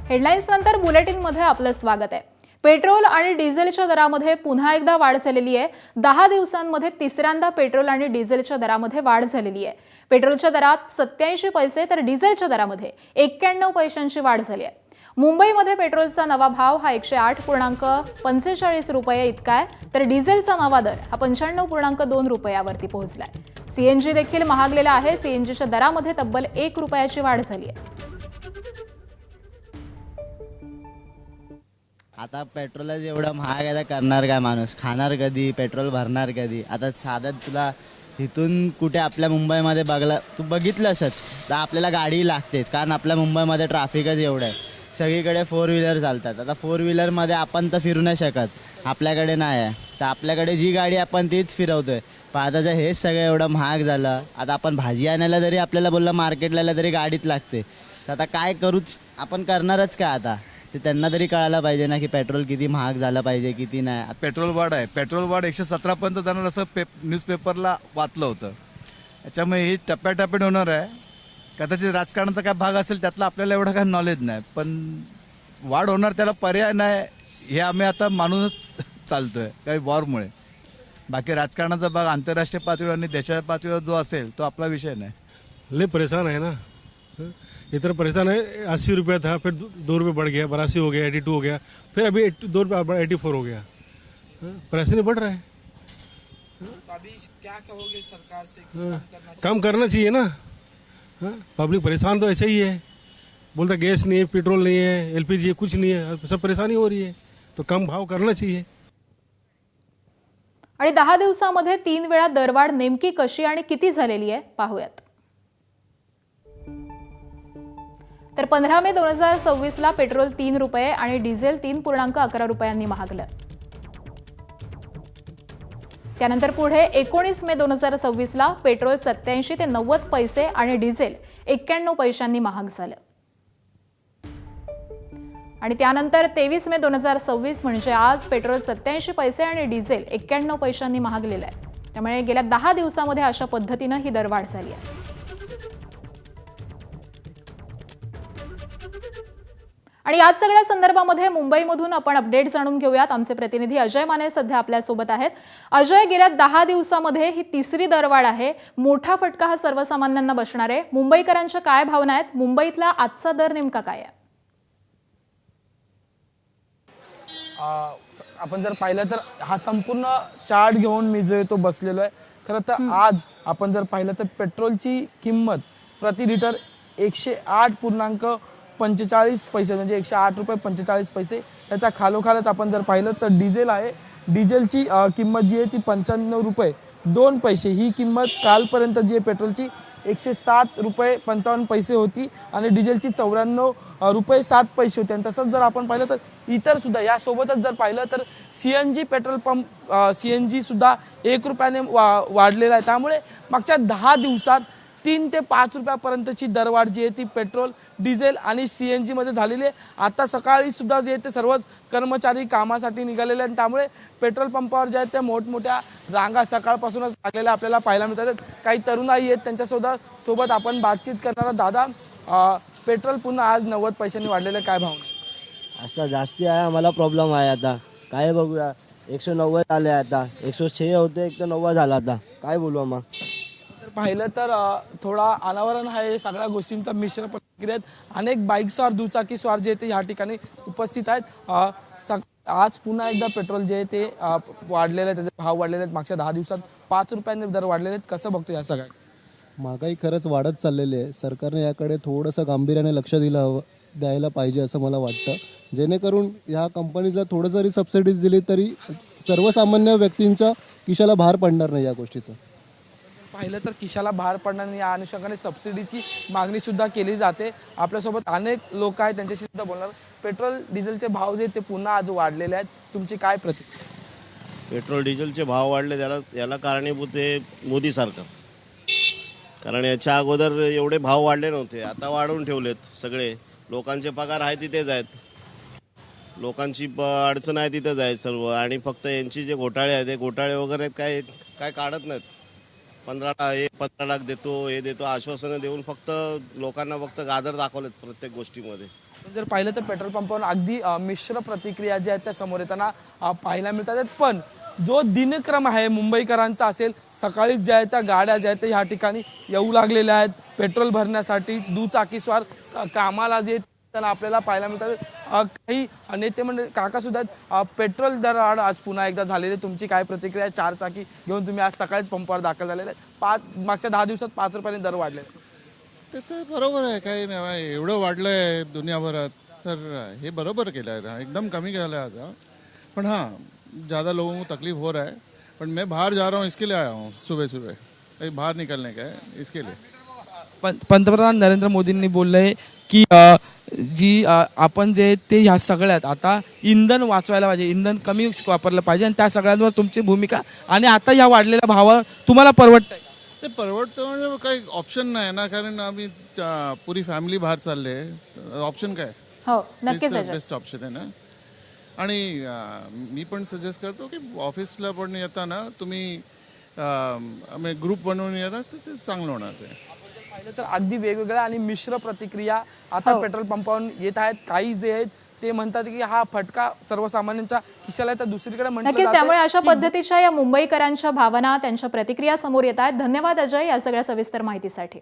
Headlines नंतर बुलेटिनमध्ये आपलं स्वागत आहे। पेट्रोल आणि डिझेलच्या दरामध्ये पुन्हा एकदा वाढ झालेली आहे। 10 दिवसांमध्ये तिसऱ्यांदा पेट्रोल आणि डिझेलच्या दरामध्ये वाढ झालेली आहे। पेट्रोलच्या दरात 87 पैसे तर डिझेलच्या दरामध्ये 91 पैशांची वाढ झाली आहे। मुंबईमध्ये पेट्रोलचा नवा भाव हा 108.45 रुपये इतका आहे, तर डिझेलचा नवा दर हा 95.2 रुपयावरती पोहोचलाय। सीएनजी देखील महागलेला आहे। सीएनजीच्या दरामध्ये तब्बल 1 रुपयाची वाढ झाली आहे। आता पेट्रोलच एवढं महाग आहे, करणार काय माणूस, खाणार कधी, पेट्रोल भरणार कधी। आता साधं तुला इथून कुठे आपल्या मुंबईमध्ये तू बघितलंसच तर आपल्याला गाडी लागतेच, कारण आपल्या मुंबईमध्ये ट्रॅफिकच एवढं आहे। सगळीकडे 4 व्हीलर चालतात। आता 4 व्हीलरमध्ये आपण तर फिरू नाही शकत, आपल्याकडे नाही आहे, तर आपल्याकडे जी गाडी आपण तीच फिरवतोय। पण आता जर हेच सगळं एवढं महाग झालं, आता आपण भाजी आणायला जरी आपल्याला बोललं मार्केटला तरी गाडीत लागते, तर आता काय करूच, आपण करणारच काय आता? ते त्यांना तरी कळायला पाहिजे ना की पेट्रोल किती महाग झालं पाहिजे, किती नाही। पेट्रोल वाढ आहे, पेट्रोल वाढ 117 पर्यंत जाणार असं न्यूजपेपरला वाचलं होतं। त्याच्यामुळे ही टप्प्याटप्प्याने होणार आहे। कदाचित राजकारणाचा काय भाग असेल त्यातलं आपल्याला एवढं काही नॉलेज नाही, पण वाढ होणार, त्याला पर्याय नाही हे आम्ही आता मानूनच चालतोय काही वॉरमुळे। बाकी राजकारणाचा भाग आंतरराष्ट्रीय पातळीवर आणि देशाच्या पातळीवर जो असेल तो आपला विषय नाही। ले परेशान है ना, इतना परेशान है। 80 रुपया था, फिर 2 रुपये बढ़ गया, 82 हो गया, 82 हो गया, फिर अभी 2 रुपये 84 हो गया। परेशानी बढ़ रहा है। अभी क्या कहोगे सरकार से? काम करना चाहिए ना। पब्लिक परेशान तो ऐसे ही है, बोलता गैस नहीं है, पेट्रोल नहीं है, एलपीजी कुछ नहीं है, सब परेशानी हो रही है, तो कम भाव करना चाहिए। आणि 10 दिवसांमध्ये 3 वेळा दरवाढ नेमकी कशी आणि किती झालेली आहे पाहूयात। तर 15 मे 2026 ला पेट्रोल 3 रुपये आणि डिझेल 3.11 रुपयांनी महागलं। त्यानंतर पुढे 19 मे 2026 ला पेट्रोल 87 ते 90 पैसे आणि डिझेल 91 पैशांनी महाग झालं। आणि त्यानंतर 23 मे 2026 म्हणजे आज पेट्रोल 87 पैसे आणि डिझेल 91 पैशांनी महागलेलं आहे। त्यामुळे गेल्या 10 दिवसांमध्ये अशा पद्धतीने ही दरवाढ झाली आहे। आणि याच सगळ्या संदर्भामध्ये मुंबईमधून आपण अपडेट जाणून घेऊयात। आमचे प्रतिनिधी अजय माने सध्या आपल्या सोबत आहेत। अजय, गेल्या 10 दिवसांमध्ये ही तिसरी दरवाढ आहे, मोठा फटका हा सर्वसामान्यांना बसणार आहे। मुंबईकरांच्या काय भावना आहेत? मुंबईतला आजचा दर नेमका काय आहे? आपण जर पाहिलं तर हा संपूर्ण चार्ट घेऊन मी जो तो बसलेलो आहे। खरं तर आज आपण जर पाहिलं तर पेट्रोलची किंमत प्रति लिटर 108.45 पैसे म्हणजे 108 रुपये 45 पैसे। त्याच्या खालोखालच आपण जर पाहिलं तर डिझेल आहे। डिझेलची किंमत जी आहे ती 95 रुपये 2 पैसे। ही किंमत कालपर्यंत जी आहे पेट्रोलची 107 रुपये 55 पैसे होती आणि डिझेलची 94 रुपये 7 पैसे होते। आणि तसंच जर आपण पाहिलं तर इतर सुद्धा यासोबतच जर पाहिलं तर सीएनजी पेट्रोल पंप सीएनजी सुद्धा 1 रुपयाने वाढलेला आहे। त्यामुळे मागच्या 10 दिवसात 3 ते 5 रुपयापर्यंतची दरवाढ जी आहे ती पेट्रोल, डिझेल आणि सीएनजी मध्ये झालेली आहे। आता सकाळी सुद्धा जे आहे ते सर्वच कर्मचारी कामासाठी निघालेले आहेत। त्यामुळे पेट्रोल पंपावर जे आहेत त्या मोठमोठ्या रांगा सकाळपासूनच लागलेल्या आपल्याला पाहायला मिळतात। काही तरुणाई आहेत, त्यांच्यासोबत आपण बातचीत करणार। दादा, पेट्रोल पुन्हा आज 90 पैशांनी वाढलेलं, काय भाव? असं जास्ती आहे, आम्हाला प्रॉब्लेम आहे। आता काय बघूया, 190 आले, आता 106 होते, 190 झाला, आता काय बोलू आम्हा? पाहिलं तर थोडा अनावरण आहे सगळ्या गोष्टींचा मिश्र प्रतिक्रिया आहेत। अनेक बाईक स्वार, दुचाकी स्वार जे ते या ठिकाणी उपस्थित आहेत। आज पुन्हा एकदा पेट्रोल जे ते वाढलेले आहेत, त्याचे भाव वाढलेले आहेत। मागच्या 10 दिवसात 5 रुपयांनी दर वाढलेले आहेत। कसं बघतो या सगळ्या? महागाई खरंच वाढत चाललेली आहे। सरकारने याकडे थोडंसं गांभीर्याने लक्ष द्यायला पाहिजे असं मला वाटतं, जेणेकरून ह्या कंपनीला थोडं जरी सबसिडीज दिली तरी सर्वसामान्य व्यक्तींच्या खिशाला भार पडणार नाही या गोष्टीचं। पाहिलं तर खिशाला भार पडणार नाही या अनुषंगाने सबसिडीची मागणी सुद्धा केली जाते। आपल्यासोबत अनेक लोक आहेत, त्यांच्याशी सुद्धा बोलणार। पेट्रोल डिझेलचे भाव जे ते पुन्हा आज वाढलेले आहेत, तुमची काय प्रतिक्रिया? पेट्रोल डिझेलचे भाव वाढले याला कारणीभूत आहे मोदी सरकार, कारण याच्या अगोदर एवढे भाव वाढले नव्हते, आता वाढवून ठेवलेत सगळे। लोकांचे पगार आहे तिथेच आहेत, लोकांची अडचण आहे तिथेच आहे सर्व, आणि फक्त यांची जे घोटाळे आहेत ते घोटाळे वगैरे काय काढत नाहीत। 15 लाख देतो, हे देतो, आश्वासनं देऊन फक्त लोकांना फक्त गाजर दाखवलेत प्रत्येक गोष्टीमध्ये। जर पाहिलं तर पेट्रोल पंपावर अगदी मिश्र प्रतिक्रिया ज्या आहेत त्या समोर येताना पाहायला मिळतात आहेत. पण जो दिनक्रम आहे मुंबईकरांचा असेल, सकाळीच ज्या आहेत त्या गाड्या ज्या आहेत त्या ह्या ठिकाणी येऊ लागलेल्या आहेत पेट्रोल भरण्यासाठी. दुचाकीस्वार कामाला जे त्यांना आपल्याला पाहायला मिळतात. काही नेते म्हणजे काका सुद्धा आहेत. पेट्रोल दरवाढ आज पुन्हा एकदा झालेली, तुमची काय प्रतिक्रिया आहे? 4 चाकी घेऊन तुम्ही आज सकाळीच पंपावर दाखल झालेले आहेत. मागच्या 10 दिवसात 5 रुपयांनी दर वाढले. ते तर बरोबर आहे, काही नाही एवढं वाढलं आहे दुनियाभरात, तर हे बरोबर केलं आहे था, एकदम कमी केलं आहे आता. पण हाँ, ज़्यादा लोगों को तकलीफ हो रहा है. पण मैं बाहर जा रहा हूँ, इसके लिए आया हूँ सुबह सुबह, कहीं बाहर निकलने का है, इसके लिए. पंतप्रधान नरेंद्र मोदींनी बोललंय की आपण जे ते ह्या सगळ्यात आता इंधन वाचवायला पाहिजे, इंधन कमी वापरलं पाहिजे आणि त्या सगळ्यांवर तुमची भूमिका. आणि आता या वाढलेल्या भावावर तुम्हाला परवडतंय? ते परवडतं म्हणजे काही ऑप्शन नाही ना, कारण आम्ही पुरी फॅमिली बाहेर चालले, ऑप्शन काय? हो, नक्कीच अजय. बेस्ट ऑप्शन आहे ना. आणि मी पण सजेस्ट करतो की ऑफिसला पण येताना तुम्ही ग्रुप बनवून येतात, तर ते चांगलं होणार. ते पाहिलं तर अगदी वेगवेगळ्या आणि मिश्र प्रतिक्रिया आता पेट्रोल पंपावर येत आहेत. काही जे आहेत ते म्हणतात की हा फटका सर्वसामान्यांच्या खिशाला आहे, तर दुसरीकडे नक्कीच त्यामुळे अशा पद्धतीच्या या मुंबईकरांच्या भावना, त्यांच्या प्रतिक्रिया समोर येत आहेत. धन्यवाद अजय या सगळ्या सविस्तर माहितीसाठी.